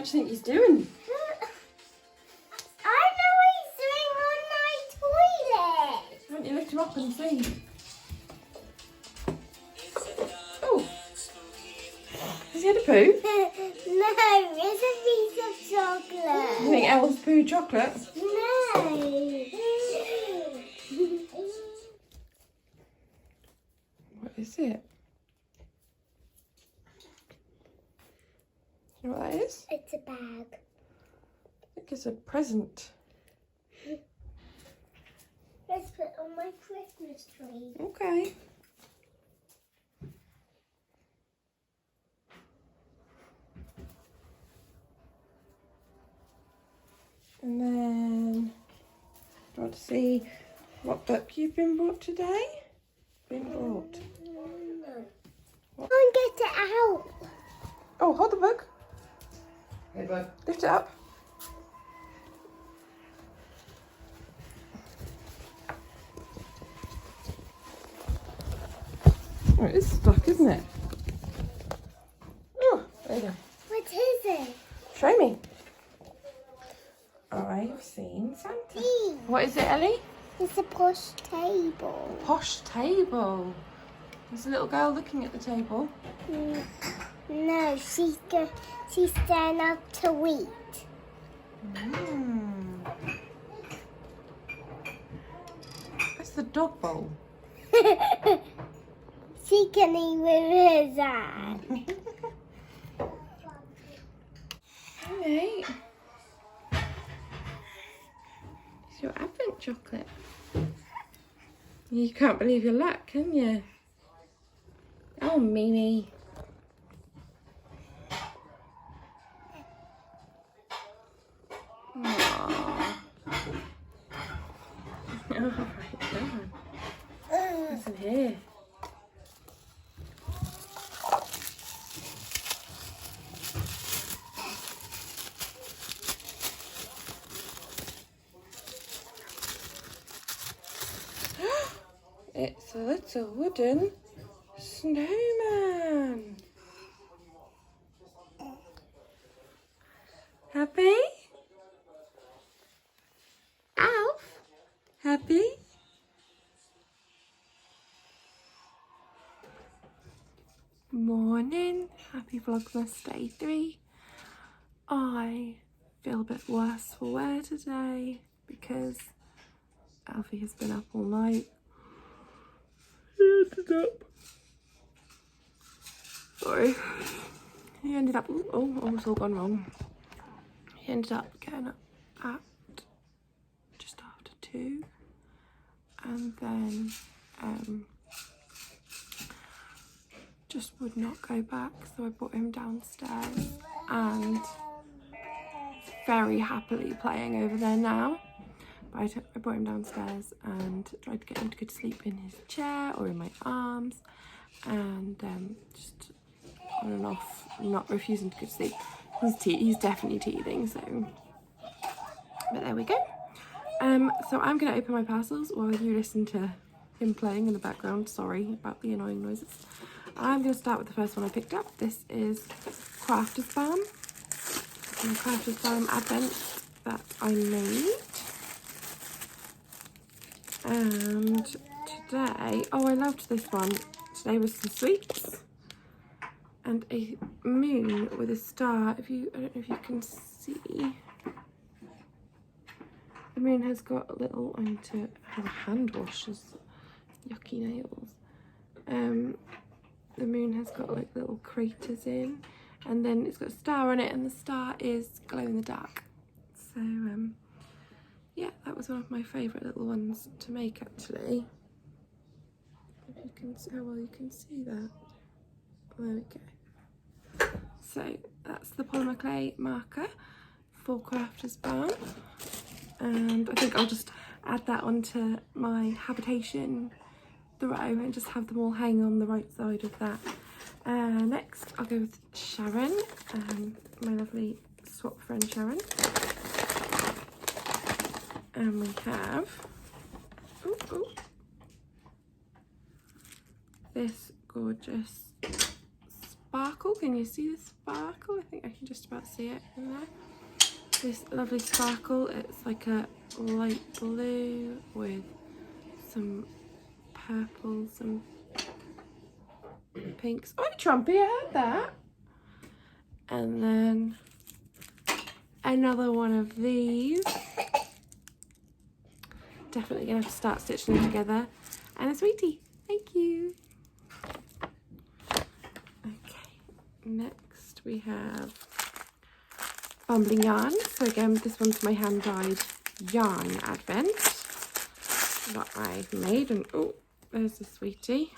What do you think he's doing? I know he's doing on my toilet. Why don't you lift him up and see? Oh. Has he had a poo? No, it's a piece of chocolate. You think Elle's poo chocolate? No. What is it? You know what that is? It's a bag. I think it's a present. Let's put it on my Christmas tree. Okay. And then, do you want to see what book you've been brought today? Been brought. No. Go and get it out. Oh, hold the book. Hey, bud. Lift it up. Oh, it is stuck, isn't it? Oh, there you go. What is it? Show me. I've seen Santa. What is it, Ellie? It's a posh table. Posh table. There's a little girl looking at the table. No, she's standing up to eat. That's the dog bowl. She can eat with his hand. Hey. It's your advent chocolate. You can't believe your luck, can you? Oh, Mimi. Aww. All right, come on. What's in here? It's a little wooden snowman. Happy? Alf? Happy? Morning. Happy Vlogmas Day 3. I feel a bit worse for wear today because Alfie has been up all night. He ended up. Sorry. He ended up. Oh, it's all gone wrong. He ended up getting up at just after 2, and then just would not go back. So I brought him downstairs, and very happily playing over there now. I brought him downstairs and tried to get him to go to sleep in his chair or in my arms, and just on and off, not refusing to go to sleep. He's definitely teething, so, but there we go. So I'm going to open my parcels while you listen to him playing in the background. Sorry about the annoying noises. I'm going to start with the first one I picked up. This is Crafter's Balm. Crafter's Balm Advent that I made. And today, oh, I loved this one. Today was some sweets and a moon with a star. I don't know if you can see. The moon has got a little, I need to have a hand wash, there's yucky nails. The moon has got like little craters in, and then it's got a star on it, and the star is glow in the dark. So yeah, that was one of my favourite little ones to make actually. If you can see how well you can see that. There we go. So that's the polymer clay marker for Crafter's Balm. And I think I'll just add that onto my habitation throw and just have them all hang on the right side of that. Next I'll go with Sharon, my lovely swap friend Sharon. And we have this gorgeous sparkle. Can you see the sparkle? I think I can just about see it in there. This lovely sparkle. It's like a light blue with some purples, some pinks. Oh, Trumpy, I heard that. And then another one of these. Definitely gonna have to start stitching them together. And a sweetie. Thank you. Okay, next we have bumbling yarn. So again, this one's my hand dyed yarn advent that I've made. And oh, there's the sweetie.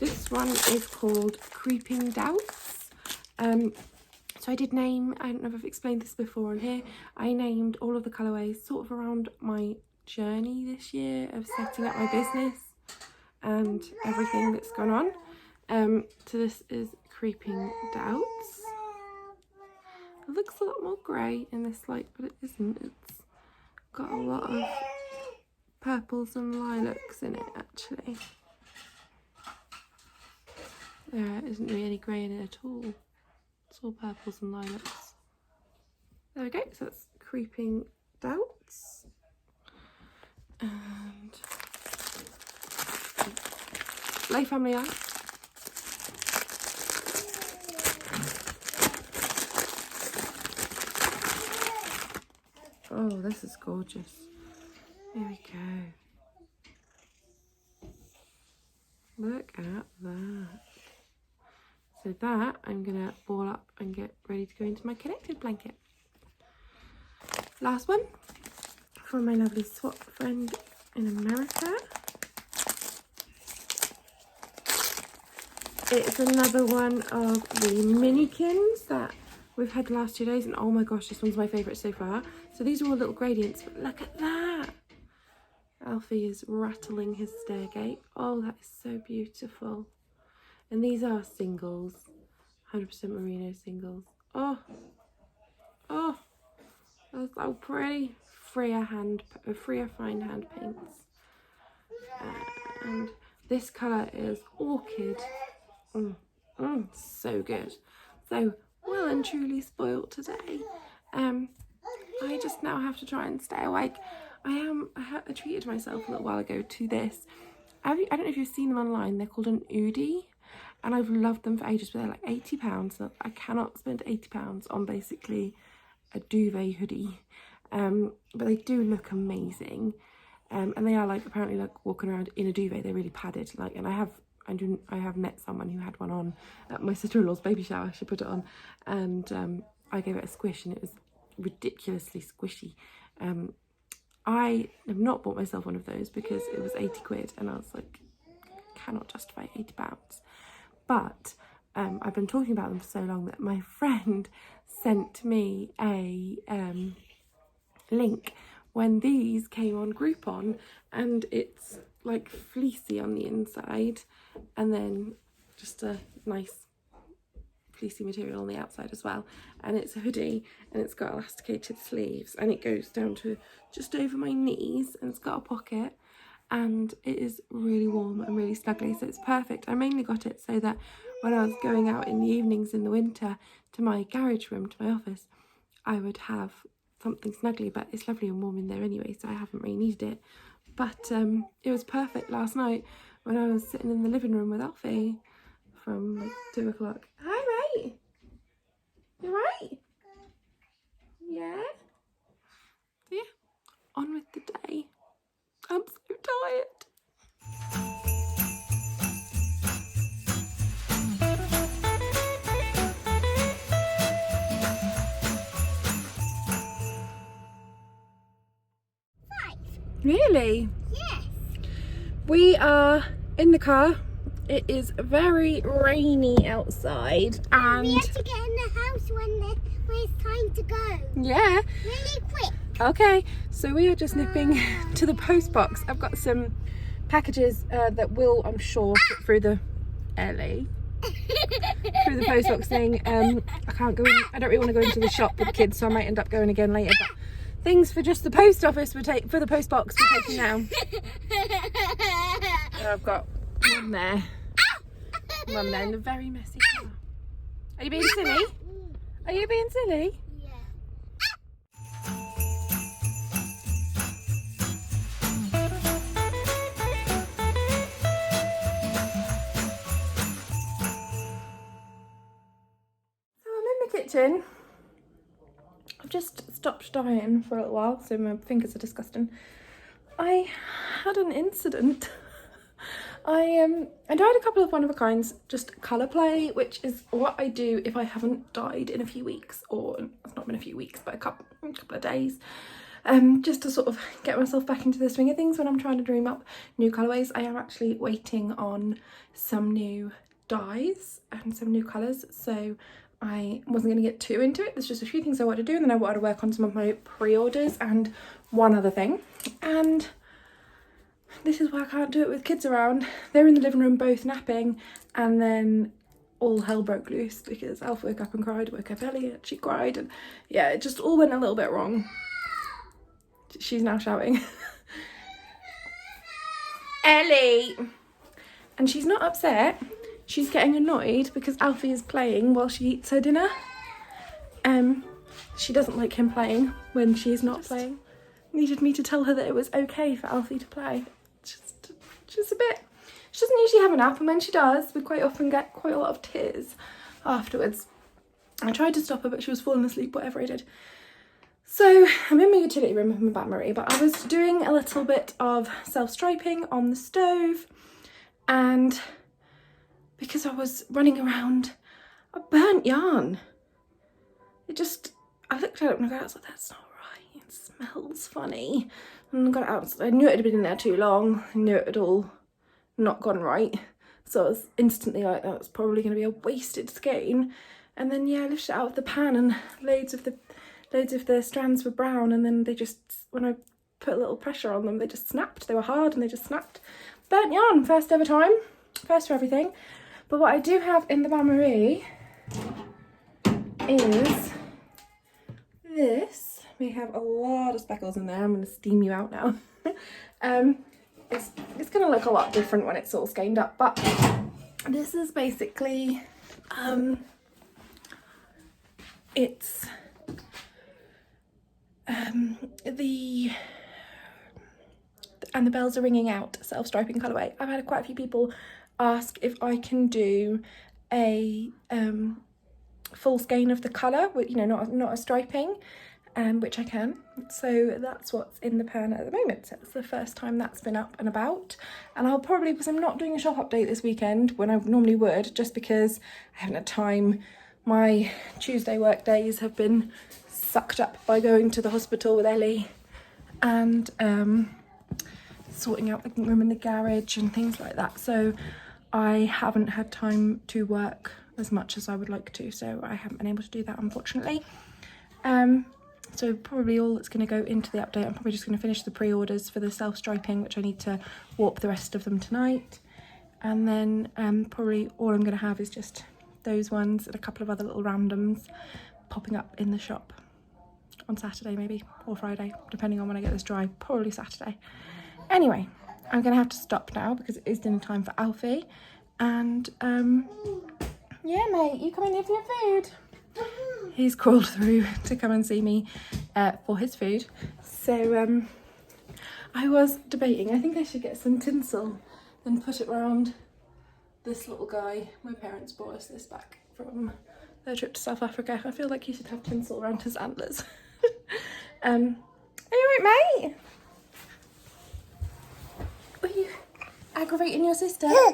This one is called Creeping Doubts. So I did name, I don't know if I've explained this before on here, I named all of the colourways sort of around my journey this year of setting up my business and everything that's gone on. So this is Creeping Doubts. It looks a lot more grey in this light, but it isn't. It's got a lot of purples and lilacs in it actually. There isn't really any grey in it at all. It's all purples and lilacs. There we go, so that's Creeping Doubts. And Lay Family Art. Oh, this is gorgeous. Here we go. Look at that. So that I'm gonna ball up and get ready to go into my connected blanket. Last one from my lovely swap friend in America. It's another one of the minikins that we've had the last 2 days, and oh my gosh, this one's my favourite so far. So these are all little gradients, but look at that. Alfie is rattling his stairgate. Oh, that is so beautiful. And these are singles, 100% merino singles. Oh, oh, that's so pretty. Freya fine hand paints. And this colour is orchid. So good. So well and truly spoilt today. I just now have to try and stay awake. I treated myself a little while ago to this. I don't know if you've seen them online. They're called an Oodie. And I've loved them for ages, but they're like £80. So I cannot spend £80 on basically a duvet hoodie. But they do look amazing. And they are like apparently like walking around in a duvet. They're really padded. Like, and I have met someone who had one on at my sister-in-law's baby shower. She put it on, and I gave it a squish, and it was ridiculously squishy. I have not bought myself one of those because it was 80 quid, and I was like, cannot justify £80. But I've been talking about them for so long that my friend sent me a link when these came on Groupon, and it's like fleecy on the inside and then just a nice fleecy material on the outside as well, and it's a hoodie and it's got elasticated sleeves and it goes down to just over my knees, and it's got a pocket, and it is really warm and really snuggly, so it's perfect. I mainly got it so that when I was going out in the evenings in the winter to my garage room, to my office, I would have something snuggly, but it's lovely and warm in there anyway, so I haven't really needed it. But it was perfect last night when I was sitting in the living room with Alfie from like 2 o'clock. Hi, mate. You right? Yeah? So yeah, on with the day. I'm so tired. Really? Yes. We are in the car. It is very rainy outside, and We have to get in the house when it's time to go. Yeah. Really quick. Okay, so we are just nipping to the post box. I've got some packages that will, I'm sure, fit through the through the post box thing. I can't go in. I don't really want to go into the shop with the kids, so I might end up going again later. But things for just the post office for the post box we're taking now. I've got one there in a very messy car. Are you being silly? Are you being silly? Yeah. So I'm in the kitchen. I've just stopped dyeing for a little while, so my fingers are disgusting. I had an incident. I dyed a couple of one-of-a-kinds, just colour play, which is what I do if I haven't dyed in a few weeks, or it's not been a few weeks, but a couple of days. Just to sort of get myself back into the swing of things when I'm trying to dream up new colourways. I am actually waiting on some new dyes and some new colours, so I wasn't going to get too into it. There's just a few things I want to do, and then I wanted to work on some of my pre-orders and one other thing. And this is why I can't do it with kids around. They're in the living room both napping, and then all hell broke loose because Alf woke up and cried, woke up Elliot, she cried, and yeah, it just all went a little bit wrong. She's now shouting. Ellie! And she's not upset. She's getting annoyed because Alfie is playing while she eats her dinner. She doesn't like him playing when she's not playing. Needed me to tell her that it was okay for Alfie to play. Just a bit. She doesn't usually have a nap, and when she does, we quite often get quite a lot of tears afterwards. I tried to stop her, but she was falling asleep, whatever I did. So I'm in my utility room with my bain-marie, but I was doing a little bit of self-striping on the stove, and because I was running around, I burnt yarn. I looked at it and I was like, that's not right, it smells funny. And I got it out, I knew it had been in there too long, I knew it had all not gone right. So I was instantly like, that's probably going to be a wasted skein. And then yeah, I lifted it out of the pan, and loads of the strands were brown, and then they just, when I put a little pressure on them, they just snapped. They were hard and they just snapped. Burnt yarn, first ever time, first for everything. But what I do have in the bain-marie is this. We have a lot of speckles in there. I'm going to steam you out now. It's going to look a lot different when it's all skeined up, but this is basically it's and the bells are ringing out self-striping colourway. I've had quite a few people ask if I can do a full skein of the colour, with, you know, not a striping, which I can. So that's what's in the pan at the moment. So it's the first time that's been up and about, and I'll probably, because I'm not doing a shop update this weekend when I normally would, just because I haven't had time. My Tuesday work days have been sucked up by going to the hospital with Ellie and sorting out the room in the garage and things like that. So I haven't had time to work as much as I would like to, so I haven't been able to do that, unfortunately. So probably all that's going to go into the update, I'm probably just going to finish the pre-orders for the self-striping, which I need to warp the rest of them tonight, and then probably all I'm going to have is just those ones and a couple of other little randoms popping up in the shop on Saturday maybe, or Friday, depending on when I get this dry, probably Saturday. Anyway, I'm going to have to stop now because it is dinner time for Alfie, and yeah mate, you come in here for your food. He's crawled through to come and see me for his food. So I was debating, I think I should get some tinsel and put it around this little guy. My parents brought us this back from their trip to South Africa. I feel like he should have tinsel around his antlers. Are you alright, mate? Are you aggravating your sister? Yeah?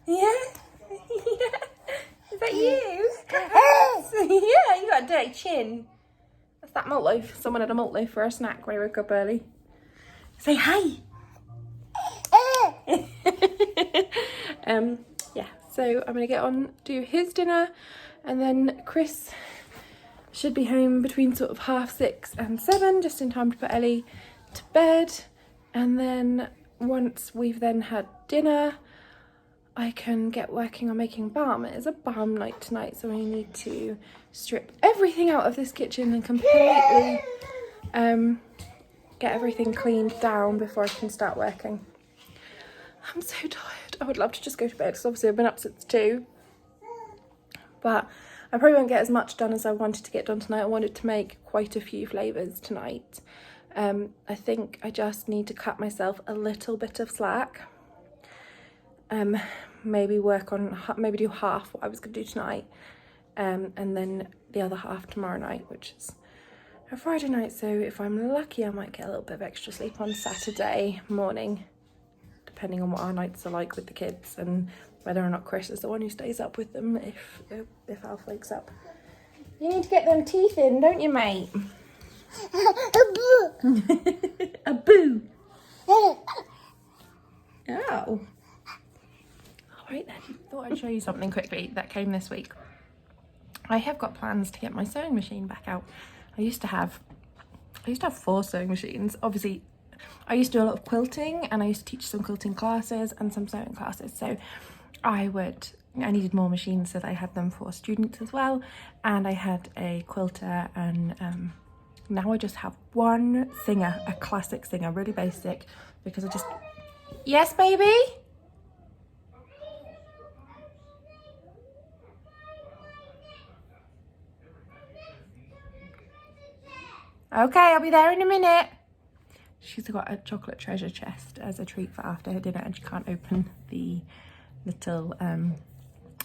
Yeah. Is that you? Yeah, you got a dirty chin. That's that malt loaf. Someone had a malt loaf for a snack when he woke up early. Say hi. Yeah, so I'm gonna get on, do his dinner, and then Chris should be home between sort of 6:30 and 7, just in time to put Ellie to bed. And then once we've then had dinner, I can get working on making balm. It is a balm night tonight, so I need to strip everything out of this kitchen and completely get everything cleaned down before I can start working. I'm so tired. I would love to just go to bed because obviously I've been up since 2. But I probably won't get as much done as I wanted to get done tonight. I wanted to make quite a few flavours tonight. I think I just need to cut myself a little bit of slack. Maybe do half what I was going to do tonight, and then the other half tomorrow night, which is a Friday night. So if I'm lucky, I might get a little bit of extra sleep on Saturday morning, depending on what our nights are like with the kids and whether or not Chris is the one who stays up with them if Alf wakes up. You need to get them teeth in, don't you, mate? A boo. Oh. Alright then, thought I'd show you something quickly that came this week. I have got plans to get my sewing machine back out. I used to have 4 sewing machines. Obviously, I used to do a lot of quilting, and I used to teach some quilting classes and some sewing classes. So I needed more machines, so that I had them for students as well. And I had a quilter, and now I just have one Singer, a classic Singer, really basic, because yes, baby? Okay, I'll be there in a minute. She's got a chocolate treasure chest as a treat for after her dinner, and she can't open the little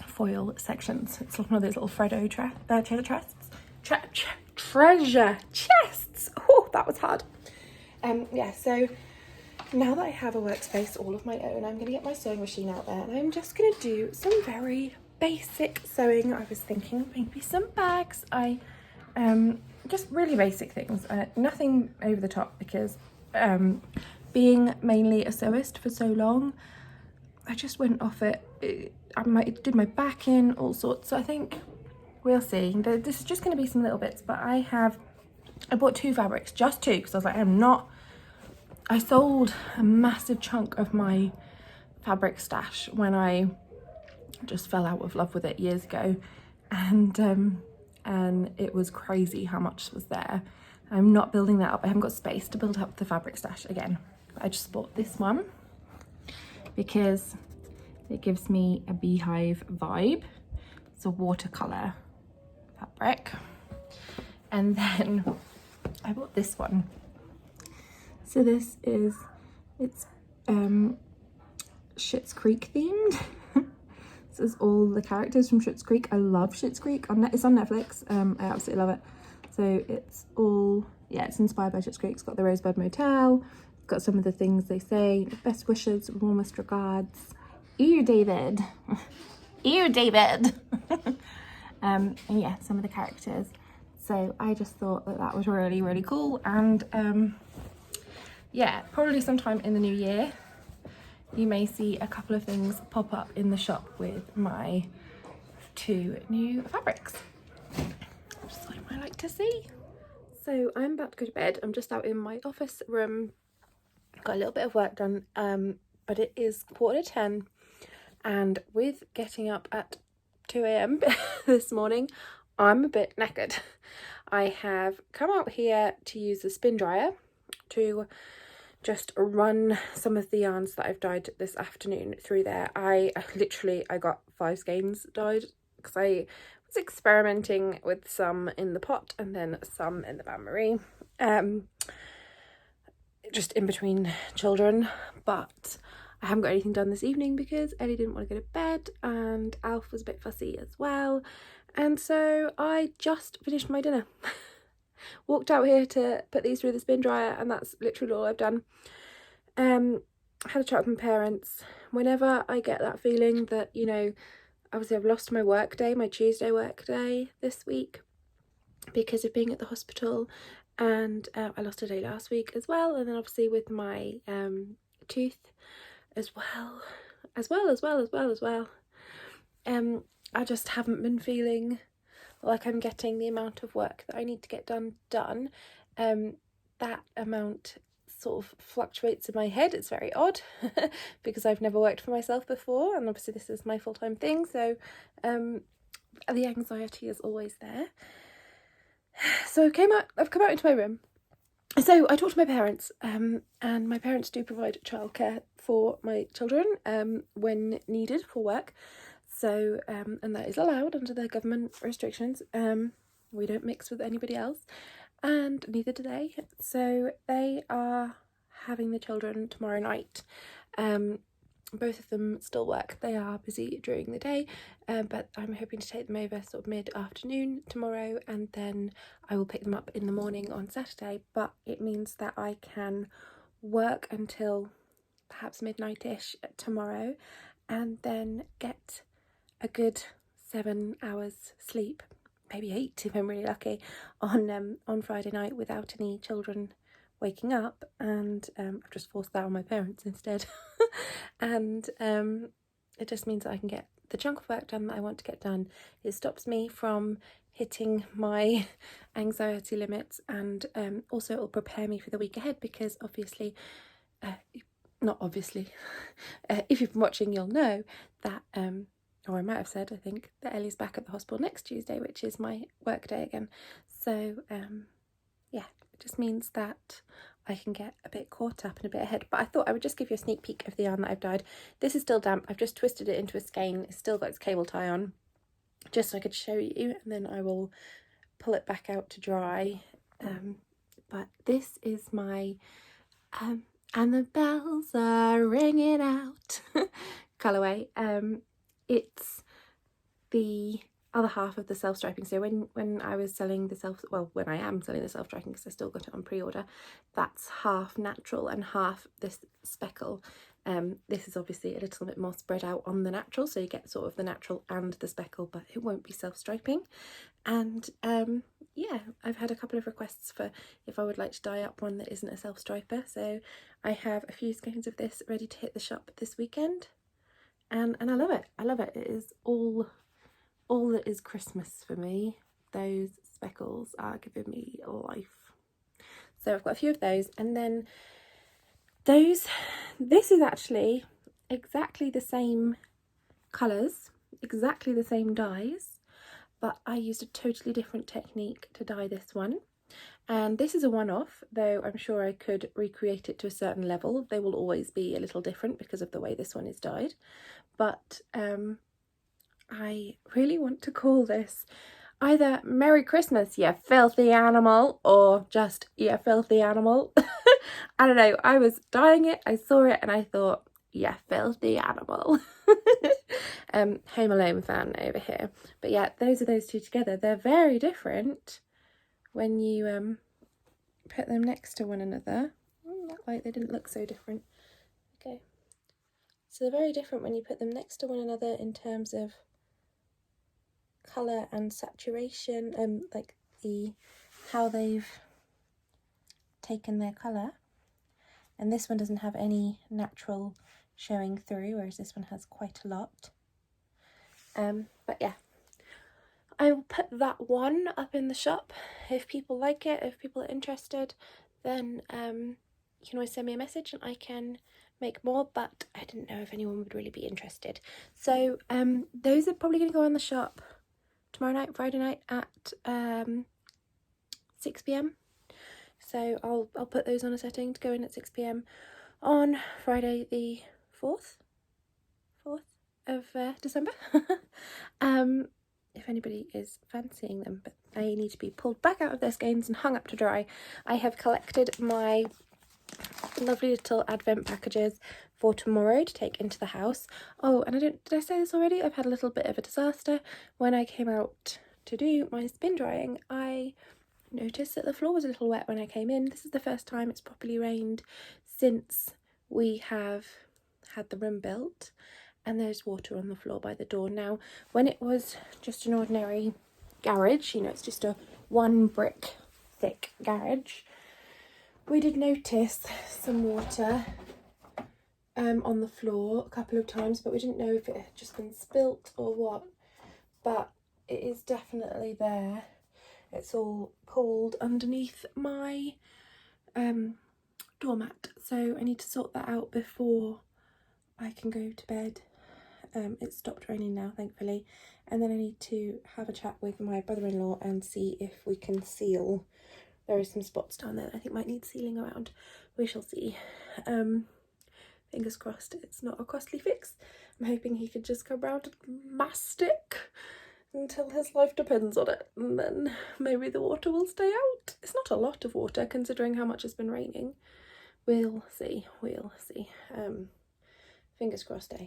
foil sections. It's one of those little Freddo treasure chests. Treasure chests! Oh, that was hard. Yeah, so now that I have a workspace all of my own, I'm going to get my sewing machine out there, and I'm just going to do some very basic sewing. I was thinking maybe some bags. Just really basic things, nothing over the top, because being mainly a sewist for so long, I just went off it. I did my back in, all sorts, so I think we'll see. This is just going to be some little bits, but I bought 2 fabrics, just 2, because I was like, I sold a massive chunk of my fabric stash when I just fell out of love with it years ago, and it was crazy how much was there. I'm not building that up. I haven't got space to build up the fabric stash again. I just bought this one because it gives me a beehive vibe. It's a watercolor fabric. And then I bought this one. So this is, it's Schitt's Creek themed. This is all the characters from Schitt's Creek. I love Schitt's Creek. It's on Netflix. I absolutely love it. So it's all, yeah, it's inspired by Schitt's Creek. It's got the Rosebud Motel. It's got some of the things they say. Best wishes, warmest regards. Ew, David. Ew, David. And yeah, some of the characters. So I just thought that was really, really cool. And yeah, probably sometime in the new year, you may see a couple of things pop up in the shop with my 2 new fabrics. Just what I might like to see. So I'm about to go to bed. I'm just out in my office room. Got a little bit of work done, but it is 9:45, and with getting up at 2 a.m. this morning, I'm a bit knackered. I have come out here to use the spin dryer to just run some of the yarns that I've dyed this afternoon through there. I got 5 skeins dyed because I was experimenting with some in the pot and then some in the bain-marie, just in between children. But I haven't got anything done this evening because Ellie didn't want to go to bed and Alf was a bit fussy as well, and so I just finished my dinner. Walked out here to put these through the spin dryer, and that's literally all I've done. Had a chat with my parents. Whenever I get that feeling that, you know, obviously I've lost my work day, my Tuesday work day this week because of being at the hospital, and I lost a day last week as well, and then obviously with my tooth as well. I just haven't been feeling like I'm getting the amount of work that I need to get done. That amount sort of fluctuates in my head. It's very odd because I've never worked for myself before, and obviously this is my full-time thing, so the anxiety is always there. So I've come out into my room. So I talked to my parents, and my parents do provide childcare for my children when needed for work. So and that is allowed under the government restrictions. We don't mix with anybody else, and neither do they. So they are having the children tomorrow night. Both of them still work. They are busy during the day, but I'm hoping to take them over sort of mid-afternoon tomorrow, and then I will pick them up in the morning on Saturday. But it means that I can work until perhaps midnight-ish tomorrow, and then get a good 7 hours sleep, maybe 8 if I'm really lucky, on Friday night without any children waking up. And I've just forced that on my parents instead. And it just means that I can get the chunk of work done that I want to get done. It stops me from hitting my anxiety limits, and also it will prepare me for the week ahead, because obviously not obviously if you've been watching you'll know that or I might have said, I think, that Ellie's back at the hospital next Tuesday, which is my work day again. So yeah, it just means that I can get a bit caught up and a bit ahead. But I thought I would just give you a sneak peek of the yarn that I've dyed. This is still damp. I've just twisted it into a skein. It's still got its cable tie on, just so I could show you, and then I will pull it back out to dry. But this is my and the bells are ringing out colourway. It's the other half of the self-striping. So when I was selling the when I am selling the self-striping, because I still got it on pre-order, that's half natural and half this speckle. This is obviously a little bit more spread out on the natural, so you get sort of the natural and the speckle, but it won't be self-striping. And yeah, I've had a couple of requests for if I would like to dye up one that isn't a self-striper, so I have a few skeins of this ready to hit the shop this weekend, and I love it. I love it. It is all that is Christmas for me. Those speckles are giving me life. So I've got a few of those, and then this is actually exactly the same colours, exactly the same dyes, but I used a totally different technique to dye this one. And this is a one-off, though I'm sure I could recreate it to a certain level. They will always be a little different because of the way this one is dyed. But I really want to call this either Merry Christmas, you filthy animal, or just you filthy animal. I don't know, I was dyeing it, I saw it, and I thought, yeah, filthy animal. Home Alone fan over here. But yeah, those two together. They're very different when you put them next to one another. Like, they didn't look so different. Okay, so they're very different when you put them next to one another in terms of colour and saturation, and like how they've taken their colour. And this one doesn't have any natural showing through, whereas this one has quite a lot. But yeah, I will put that one up in the shop. If people like it, if people are interested, then you can always send me a message and I can make more, but I didn't know if anyone would really be interested. So those are probably going to go on the shop tomorrow night, Friday night at 6 p.m. So I'll put those on a setting to go in at 6 p.m. on Friday the 4th of December. If anybody is fancying them, but they need to be pulled back out of their skeins and hung up to dry. I have collected my lovely little advent packages for tomorrow to take into the house. Oh, and did I say this already? I've had a little bit of a disaster. When I came out to do my spin drying, I noticed that the floor was a little wet when I came in. This is the first time it's properly rained since we have had the room built, and there's water on the floor by the door. Now, when it was just an ordinary garage, you know, it's just a 1 brick thick garage, we did notice some water on the floor a couple of times, but we didn't know if it had just been spilt or what. But it is definitely there. It's all pooled underneath my doormat, so I need to sort that out before I can go to bed. It's stopped raining now, thankfully, and then I need to have a chat with my brother-in-law and see if we can seal. There are some spots down there that I think might need sealing around. We shall see. fingers crossed it's not a costly fix. I'm hoping he could just go round and mastic until his life depends on it, and then maybe the water will stay out. It's not a lot of water considering how much it's been raining. We'll see, we'll see. Fingers crossed, eh?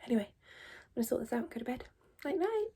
Anyway, I'm gonna sort this out and go to bed. Night night.